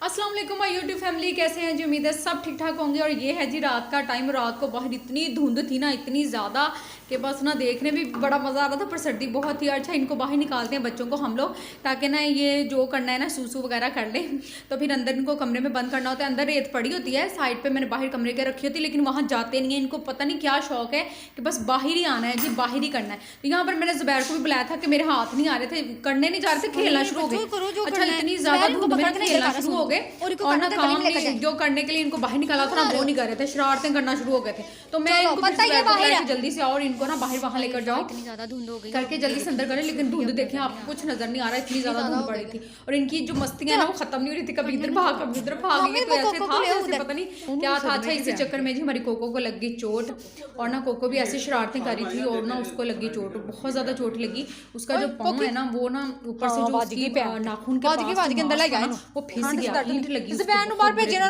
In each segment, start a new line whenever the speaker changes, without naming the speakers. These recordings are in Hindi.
अस्सलाम वालेकुम माय यूट्यूब फैमिली, कैसे हैं जी। उम्मीद है सब ठीक ठाक होंगे। और ये है जी रात का टाइम। रात को बाहर इतनी धुंध थी ना, इतनी ज़्यादा कि बस ना देखने भी बड़ा मज़ा आ रहा था, पर सर्दी बहुत थी। अच्छा, इनको बाहर निकालते हैं बच्चों को हम लोग, ताकि ना ये जो करना है ना सूसू वगैरह कर ले, तो फिर अंदर इनको कमरे में बंद करना होता है। अंदर रेत पड़ी होती है साइड पर, मैंने बाहर कमरे के रखी होती है, लेकिन वहाँ जाते नहीं है। इनको पता नहीं क्या शौक है कि बस बाहर ही आना है जी, बाहर ही करना है। तो यहाँ पर मैंने जुबैर को भी बुलाया था कि मेरे हाथ नहीं आ रहे थे, करने नहीं जा रहे थे, खेलना शुरू हो गए। अच्छा, इतनी ज़्यादा धूप में खेलना शुरू हो गए और ना काम जो करने के लिए इनको बाहर निकाला था ना, वो नहीं कर रहे थे, शरारतें करना शुरू हो गए थे। तो मैं इनको जल्दी से आओ और इनको ना बाहर वहां लेकर जाओ, इतनी ज्यादा धुंध हो गई करके जल्दी से अंदर करें। लेकिन धुंध देखें आपको कुछ नजर नहीं आ रहा, इतनी ज्यादा धुंध पड़ी थी। और इनकी जो मस्तियां ना वो खत्म नहीं हो रही थी, कभी इधर भाग कभी उधर भाग। ये तो ऐसे था जैसे पता नहीं क्या था। अच्छा, इसी चक्कर में जी हमारी कोको को लग गई चोट, और ना कोको भी ऐसी शरारतें कर रही थी और ना उसको लगी चोट, बहुत ज्यादा चोट लगी। उसका जो पाँव है ना वो ना ऊपर से जो उसकी नाखून के पास वो फिस गया, ईंट लगी।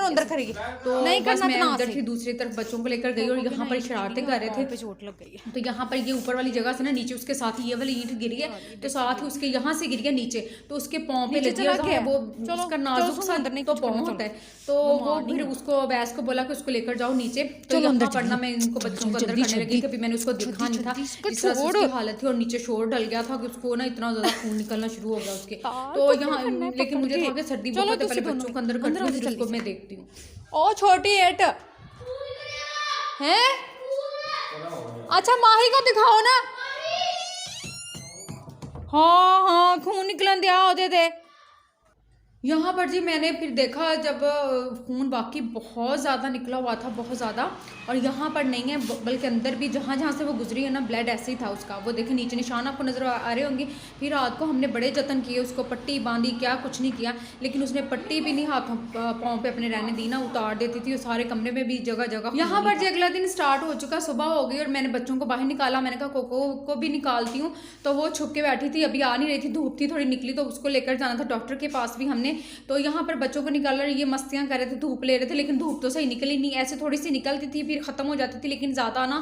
अंदर करेगी तो बस मैं उधर थी दूसरी तरफ बच्चों को लेकर गई और यहाँ पर शरारतें कर रहे थे, पे चोट लग गई है। तो यहाँ पर ये ऊपर वाली जगह से ना नीचे उसके साथ ये वाली ईंट गिरी है, तो साथ ही उसके यहाँ से गिर गया नीचे, तो उसके पाँव पे लगी है। वो उसका नाजुक सा तो पाँव होता है, तो वो फिर उसको अवैस को बोला कि उसको लेकर जाओ नीचे। तो यहाँ पर ना मैं इनको बच्चों को अंदर करने लगी, कभी मैंने उसको देखा नहीं था इस तरह से उसकी हालत थी। और नीचे शोर डल गया था कि उसको ना इतना ज्यादा खून निकलना शुरू हो गया उसके। तो यहाँ लेकिन मुझे था कि सर्दी बहुत है, पहले बच्चों को अंदर करती हूँ, मैं देखती हूँ। ओ छोटी एट है, अच्छा माही को दिखाओ ना। हाँ हाँ, खून निकलन दिया होते थे। यहाँ पर जी मैंने फिर देखा जब खून बाकी बहुत ज़्यादा निकला हुआ था, बहुत ज़्यादा। और यहाँ पर नहीं है, बल्कि अंदर भी जहाँ जहाँ से वो गुजरी है ना, ब्लड ऐसे ही था उसका। वो देखे नीचे निशान आपको नज़र आ रहे होंगे। फिर रात को हमने बड़े जतन किए, उसको पट्टी बांधी, क्या कुछ नहीं किया, लेकिन उसने पट्टी भी नहीं हाथों पाँव पे अपने रहने दी ना, उतार देती थी। सारे कमरे में भी जगह जगह। यहाँ पर जी अगला दिन स्टार्ट हो चुका, सुबह हो गई और मैंने बच्चों को बाहर निकाला। मैंने कहा कोको को भी निकालती हूँ, तो वो छुप के बैठी थी, अभी आ नहीं रही थी, धूप थी थोड़ी निकली, तो उसको लेकर जाना था डॉक्टर के पास भी हमने। तो यहाँ पर बच्चों को निकाल रहे, ये मस्तियाँ कर रहे थे, धूप ले रहे थे, लेकिन धूप तो सही निकली नहीं। ऐसे थोड़ी सी निकलती थी फिर खत्म हो जाती थी, लेकिन ज़्यादा ना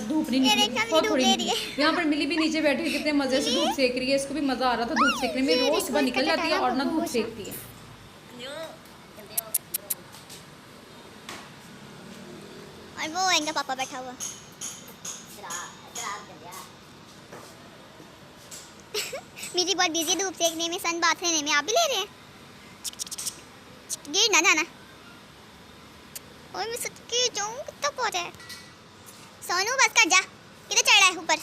धूप नहीं निकली, बहुत थोड़ी निकली। यहाँ पर मिली भी नीचे बैठी, कितने मज़े से धूप सेक रही है, इसको भी मज़ा आ रहा था धूप सेकने में। रोज़ सुबह निकल जाती है और ना धूप सेकती है।
और वो आएगा पापा बैठा हुआ। मेरी बहुत बिजी धूप सेकने में, सन बात लेने में। आप भी ले रहे हैं? गिर ना जाना। और मैं सच के जाऊँ, कितना पहुँचा है सोनू, बस कर जा, किधर चढ़ रहा है ऊपर।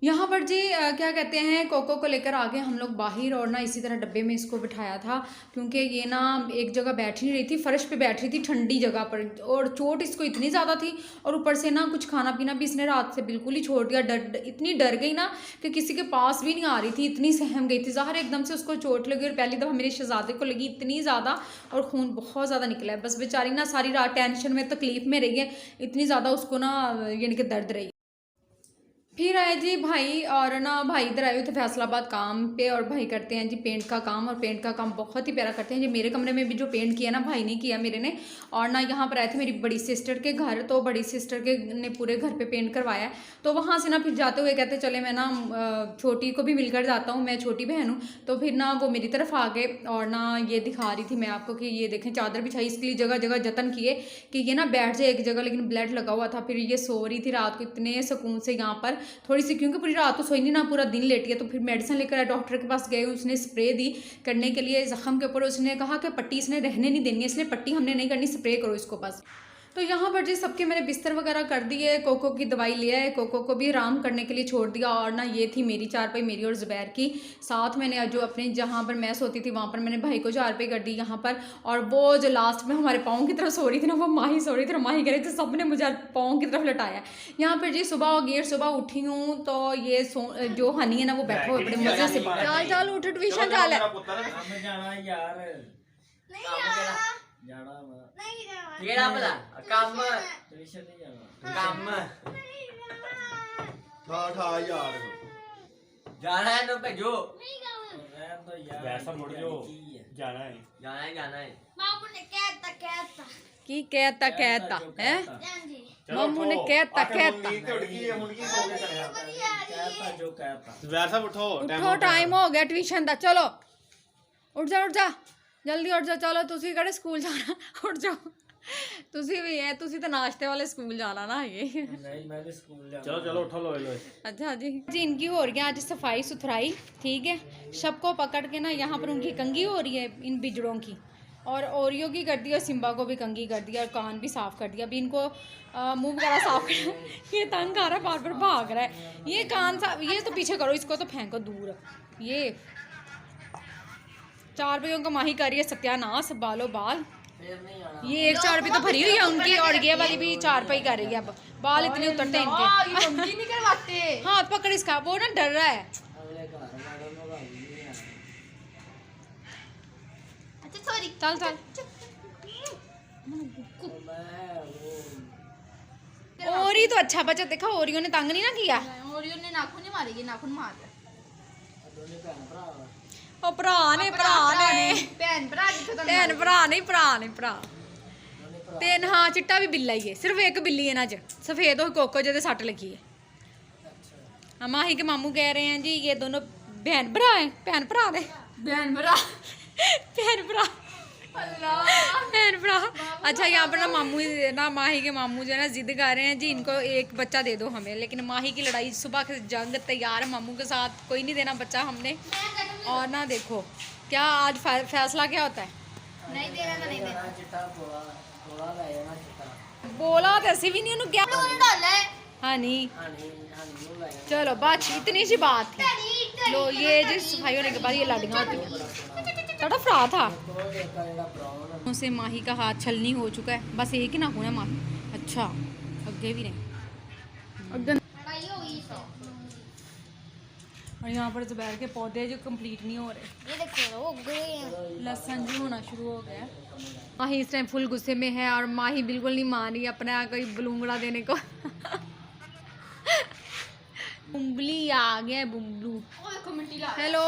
यहाँ पर जी क्या कहते हैं, कोको को लेकर आ गए हम लोग बाहर, और ना इसी तरह डब्बे में इसको बिठाया था, क्योंकि ये ना एक जगह बैठ नहीं रही थी, फर्श पे बैठ रही थी ठंडी जगह पर, और चोट इसको इतनी ज़्यादा थी। और ऊपर से ना कुछ खाना पीना भी इसने रात से बिल्कुल ही छोड़ दिया। इतनी डर गई ना कि किसी के पास भी नहीं आ रही थी, इतनी सहम गई थी। ज़ाहिर एकदम से उसको चोट लगी, और पहली दफ़ा मेरे शहजादे को लगी इतनी ज़्यादा, और खून बहुत ज़्यादा निकला है। बस बेचारी ना सारी रात टेंशन में, तकलीफ़ में रही है, इतनी ज़्यादा उसको ना यानी कि दर्द रही। फिर आए जी भाई, और ना भाई इधर आए हुए थे फैसलाबाद काम पे, और भाई करते हैं जी पेंट का काम, और पेंट का काम बहुत ही प्यारा करते हैं जी। मेरे कमरे में भी जो पेंट किया ना भाई ने किया मेरे ने। और ना यहाँ पर आए थे मेरी बड़ी सिस्टर के घर, तो बड़ी सिस्टर के ने पूरे घर पे पेंट करवाया है। तो वहाँ से ना फिर जाते हुए कहते चले मैं ना छोटी को भी मिलकर जाता हूँ, मैं छोटी बहन हूँ। तो फिर ना वो मेरी तरफ आ गए, और ना ये दिखा रही थी मैं आपको कि ये देखें चादर बिछाई, इसके लिए जगह जगह जतन किए कि ये ना बैठ जाए एक जगह, लेकिन ब्लड लगा हुआ था। फिर ये सो रही थी रात को इतने सुकून से यहाँ पर थोड़ी सी, क्योंकि पूरी रात तो सोई नहीं ना, पूरा दिन लेटी है। तो फिर मेडिसिन लेकर आए, डॉक्टर के पास गए, उसने स्प्रे दी करने के लिए ज़ख्म के ऊपर। उसने कहा कि पट्टी इसने रहने नहीं देनी है, इसलिए पट्टी हमने नहीं करनी, स्प्रे करो इसको बस। तो यहाँ पर जी सबके मैंने बिस्तर वगैरह कर दिए, कोको की दवाई लिया है, कोको को भी आराम करने के लिए छोड़ दिया। और ना ये थी मेरी चारपाई, मेरी और ज़ुबैर की। साथ मैंने जो अपने जहाँ पर मैं सोती थी वहाँ पर मैंने भाई को चारपाई कर दी यहाँ पर। और वो जो लास्ट में हमारे पाँव की तरफ सो रही थी ना, वो माही सो रही थी, और माही कह रही थी, सब ने मुझे पाँव की तरफ लटाया। यहाँ पर जी सुबह हो गई, सुबह उठी हूँ तो ये जो हनी है ना वो बैठा हुआ बड़े मजे से। चल चल उठ, ट्यूशन चल है।
केड़ा भला काम ट्यूशन नहीं जाना काम ठा यार जाना है तो भेजो रहन तो यार वैसा मुड़ जो जाना है
मामू ने कहता
की कहता है मामू ने कहता
जो कहता वैसा उठो
टाइम हो गया ट्यूशन दा, चलो उठ जा जल्दी उठ जा। चलो तुसी कड़े स्कूल जाना, उठ जाओ। तुसी भी है, तुसी तो नाश्ते वाले स्कूल जाना ना ये।
नहीं मैं भी स्कूल जाना। चलो चलो उठो लो।
अच्छा जी इनकी हो रही है आज सफाई सुथराई, ठीक है। सबको पकड़ के ना यहाँ पर उनकी कंघी हो रही है इन बिजड़ों की, और ओरियो की कर दी और सिम्बा को भी कंघी कर दिया और कान भी साफ़ कर दिया। अभी इनको मुंह वगैरह साफ कर ये तंग आ रहा है, बार बार भाग रहा है। ये कान साफ, ये तो पीछे करो, इसको तो फेंको दूर। ये 4 रुपयों का माही कर रही है सत्यानाश, बालो बाल। ये 1 4 रुपये तो भरी हुई है उनकी, और ये वाली भी 4 रुपये कर रही है। अब बाल इतने उतरते हैं इनके, नहीं करवाते। हाथ पकड़ इसका, वो ना डर रहा है। चल चल ओरी तो अच्छा बच्चा, देखा ओरियो ने तंग नहीं ना किया।
ओरियो ने नाखून नहीं मारी, ये नाखून मार रहा
ओ भरा ने
भैन भरा
भैन भरा नहीं भरा। तेन हाँ चिट्टा भी बिल्ला ही है, सिर्फ एक बिल्ली है ना च सफेद और कोको जो सट लगी है। माही के मामू कह रहे हैं जी ये दोनों बहन भरा है, बहन भरा ने बहन भरा अच्छा यहाँ पर ना मामू ना माही के मामू जो है ना जिद कर रहे हैं जी इनको एक बच्चा दे दो हमें, लेकिन माही की लड़ाई सुबह के जंग तैयार है मामू के साथ, कोई नहीं देना बच्चा हमने। और ना देखो क्या आज फैसला क्या होता है।
नहीं देना तो नहीं देना।
बोला तो ऐसे भी नहीं उन्होंने क्या
डाला है।
हाँ नहीं चलो बस इतनी सी बात थी। लो ये जी सफाई होने के बाद ये लड़ियाँ होती हैं, थोड़ा फ्रा था उसे। माही का हाथ छलनी हो चुका है, बस एक ही ना होना माही। अच्छा अगे भी नहीं। और यहाँ पर जुबैर के पौधे जो कंप्लीट नहीं हो रहे,
ये देखो वो उग गए हैं।
लहसुन भी होना शुरू हो गया। माही इस टाइम फुल गुस्से में है और माही बिल्कुल नहीं मान रही अपना कोई बलूंगड़ा देने को। बुम्बली आ गया है, बुम्बलू। हेलो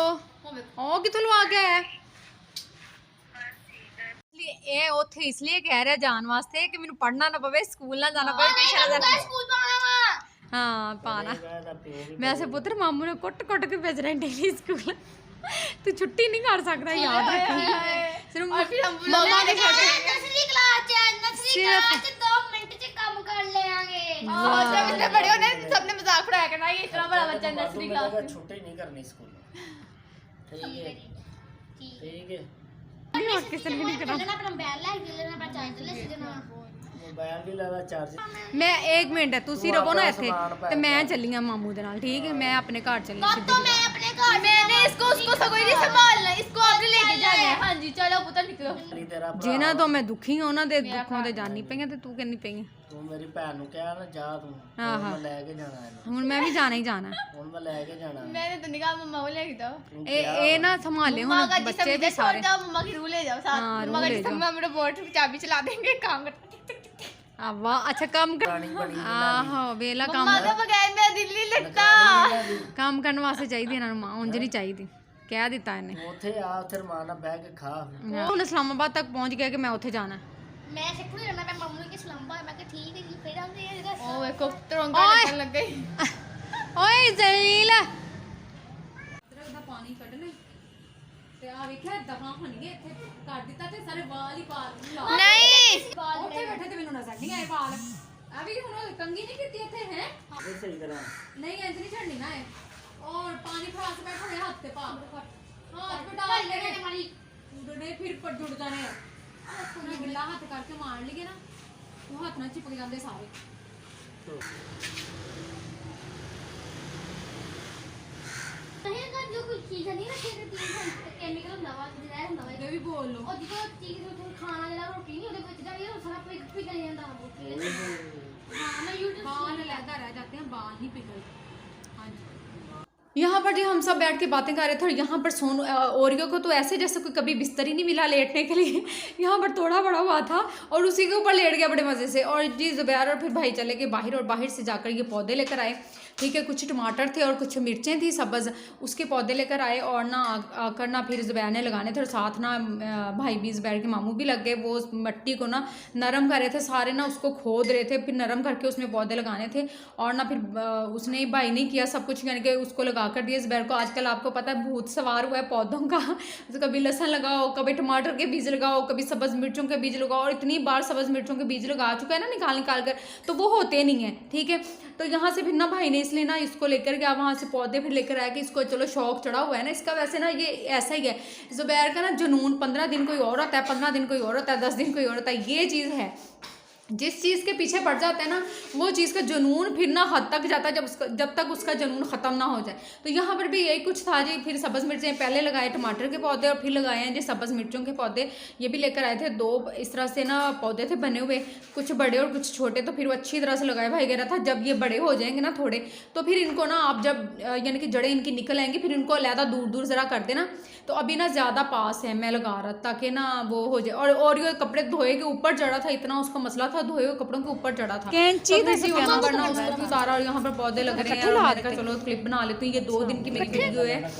ओ कितों लो आ गया है। ये उथे इसलिए कह रहा जान वास्ते कि मैनू पढ़ना ना पवे, स्कूल ना जाना पवे, ट्यूशन ना जाना।
स्कूल पाना
हाँ पाना। वैसे पुत्र मामू ने कुट के भेज रहे हैं डेली स्कूल। तू छुट्टी नहीं कर सकता, याद रख। सिर्फ मम्मा ने
नर्सरी क्लास 2 मिनट च काम कर लेंगे।
जब इतने बड़े होने
सबने मजाक उड़ाया करना ये इतना बड़ा बच्चा नर्सरी क्लास में।
छुट्टी नहीं करनी स्कूल ठीक है।
किसी ने नहीं करना।
अपना बैग ला के लेना, अपना चार्जर ले लेना,
मोबाइल भी लेना चार्ज।
मैं 1 मिनट तुसी रहो ना इथे ते मैं चली आ मामू दे नाल, ठीक है। मैं अपने घर चली
तो मैं अपने घर मैंने इसको सगो ही नहीं संभालना, इसको आपने लेके जाना है। हां जी चलो पुत्र निकलो।
जिन्हां तो मैं दुखी हां उन्हां दे दुखों ते जानी पई ते तू कहनी पई
तू मेरी भैन ਨੂੰ ਕਹਿ ਨਾ ਜਾ ਤੂੰ ਮੈਂ ਲੈ ਕੇ ਜਾਣਾ ਹੈ।
ਹੁਣ मैं भी जाना ही जाना
ਹੁਣ मैं ਲੈ ਕੇ ਜਾਣਾ है।
मैंने तो निकाह मम्मा को लेके जाओ।
ए ना संभाले हुन बच्चे भी सारे।
जाओ मम्मा की रूह ले जाओ साथ। मम्मा का जिसमें मेरा बोर्ड की चाबी चला देंगे, काम कर।
वाह अच्छा काम कर। आहो वेला काम
मम्मा के बगैर मैं दिल नहीं लगता।
काम करने वास्ते चाहिए इन्हां नूं मां, उंज नहीं चाहिए। कह दिता इन्हें
ਉੱਥੇ ਆ ਉੱਥੇ ਰਮਾਨਾ ਬਹਿ ਕੇ ਖਾ।
ਹੁਣ इस्लामाबाद तक पहुंच गया कि मैं उत्थे जाना।
मैं सिखने जाना, मैं मम्मी के सलाम मैं कि ठीक है जी फिर हम ये
ओ देखो तरंगा लगन लग गई।
ओए जलील इधर दा पानी कढने ते आ वेखिया दफा हणगे इत्थे कर दिता ते सारे वाल ही वाल
नहीं
ਉੱਥੇ ਬੈਠੇ ਤੇ ਮੈਨੂੰ ਨਜ਼ਰ ਨਹੀਂ ਆਏ ਵਾਲ। ਆ ਵੀ ਹੁਣ ਕੰਗੀ ਨਹੀਂ ਕੀਤੀ ਇੱਥੇ ਹੈ
ਇਹ ਸਹੀ ਤਰ੍ਹਾਂ
नहीं ऐसे नहीं छड़नी ना है। और पानी फड़ा के बैठो ने हाथ पे पा हाथ पे डाल ले
हमारी
उड़ने फिर पर जुड़ जाने हैं। उसको गिल्ला हाथ करके मार लिए ना वो हाथ ना चिपक जाते सारे।
कहीं का जो कुछ चीज नहीं रखी रहती केमिकल दवा जरा दवा
ये भी बोल लो
और जो चीज जो खाना जरा रोटी नहीं ਉਹਦੇ ਵਿੱਚ ਜਿਹੜੀ ਉਹ ਸਾਰਾ ਪਿਘਲ ਜਾਂਦਾ वो। हां मैं यूट्यूब
बाल अलग रह जाते हैं, बाल नहीं पिघलते। हाँ जी यहाँ पर जी हम सब बैठ के बातें कर रहे थे और यहाँ पर सोनू ओरियो को तो ऐसे जैसे कोई कभी बिस्तर ही नहीं मिला लेटने के लिए। यहाँ पर थोड़ा बड़ा हुआ था और उसी के ऊपर लेट गया बड़े मज़े से। और जी ज़ुबैर और फिर भाई चले गए बाहर और बाहर से जाकर ये पौधे लेकर आए। ठीक है। कुछ टमाटर थे और कुछ मिर्चें थी सब्ज़, उसके पौधे लेकर आए और ना आकर ना फिर ज़ुबैर ने लगाने थे और साथ ना भाई भी ज़ुबैर के मामू भी लग गए। वो उस मिट्टी को ना नरम कर रहे थे सारे, ना उसको खोद रहे थे, फिर नरम करके उसमें पौधे लगाने थे। और ना फिर उसने भाई नहीं किया सब कुछ, यानी कि उसको लगा कर दिया ज़ुबैर को। आजकल आपको पता है भूत सवार हुआ है पौधों का, तो कभी लहसुन लगाओ, कभी टमाटर के बीज लगाओ, कभी सब्ज़ मिर्चों के बीज लगाओ, और इतनी बार सब्ज़ मिर्चों के बीज लगा चुका है ना निकाल कर, तो वो होते नहीं है। ठीक है, तो यहाँ से फिर ना भाई ने इसलिए ना इसको लेकर गया वहाँ से पौधे, फिर लेकर आया कि इसको चलो शौक चढ़ा हुआ है ना इसका। वैसे ना ये ऐसा ही है ज़ुबैर का ना जुनून, 15 दिन कोई और होता है, 15 दिन कोई और होता है, 10 दिन कोई और होता है। ये चीज़ है, जिस चीज़ के पीछे पड़ जाता है ना वो चीज़ का जुनून फिर ना हद तक जाता है जब तक उसका जुनून ख़त्म ना हो जाए। तो यहाँ पर भी यही कुछ था जी। फिर सब्ज़ मिर्चें पहले लगाए, टमाटर के पौधे, और फिर लगाए हैं जी सब्ज़ मिर्चों के पौधे। ये भी लेकर आए थे 2 इस तरह से ना पौधे थे बने हुए, कुछ बड़े और कुछ छोटे। तो फिर वो अच्छी तरह से लगाए भाई गया था। जब ये बड़े हो जाएंगे ना थोड़े, तो फिर इनको ना आप जब यानी कि जड़ें इनकी निकल आएंगी, फिर इनको अलहदा दूर ज़रा कर देना। तो अभी ना ज़्यादा पास है मैं लगा रहा ताकि ना वो हो जाए। और ये कपड़े धोए के ऊपर चढ़ा था, इतना उसका मसला था, धोए हुए कपड़ों के ऊपर चढ़ा था।
कैंची
तो फिर वहाँ पर ना उसको उतारा और यहाँ पर पौधे लग रहे हैं। और मैंने कहा चलो क्लिप बना लेती हूँ। ये 2 दिन की मेरी वीडियो है,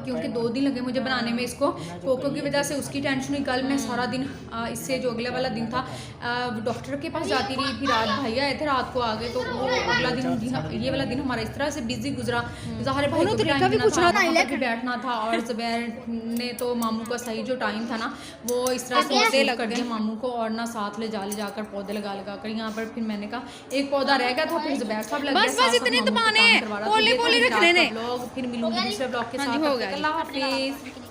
क्योंकि 2 दिन लगे मुझे बनाने में इसको। कोको की वजह से उसकी टेंशन हुई। कल मैं सारा दिन इससे जो अगले वाला दिन था डॉक्टर के पास जाती रही, फिर रात भाई आए थे, रात को आ गए। तो वो अगला दिन, ये वाला दिन हमारा इस तरह से बिजी गुजरा। ज़ाहिर भाई को भी बैठना था, और ज़ुबैर ने तो मामू का सही जो टाइम था ना वो इस तरह से पौधे लग गए मामू को, और ना साथ ले जाकर पौधे लगा कर यहाँ पर। फिर मैंने कहा एक पौधा रह गया था, फिर ज़ुबैर साहब लग गए।
बस इतने दबाने पोले रखने ने।
फिर मिलूंगी दूसरे ब्लॉग के साथ। अल्लाह हाफिज़।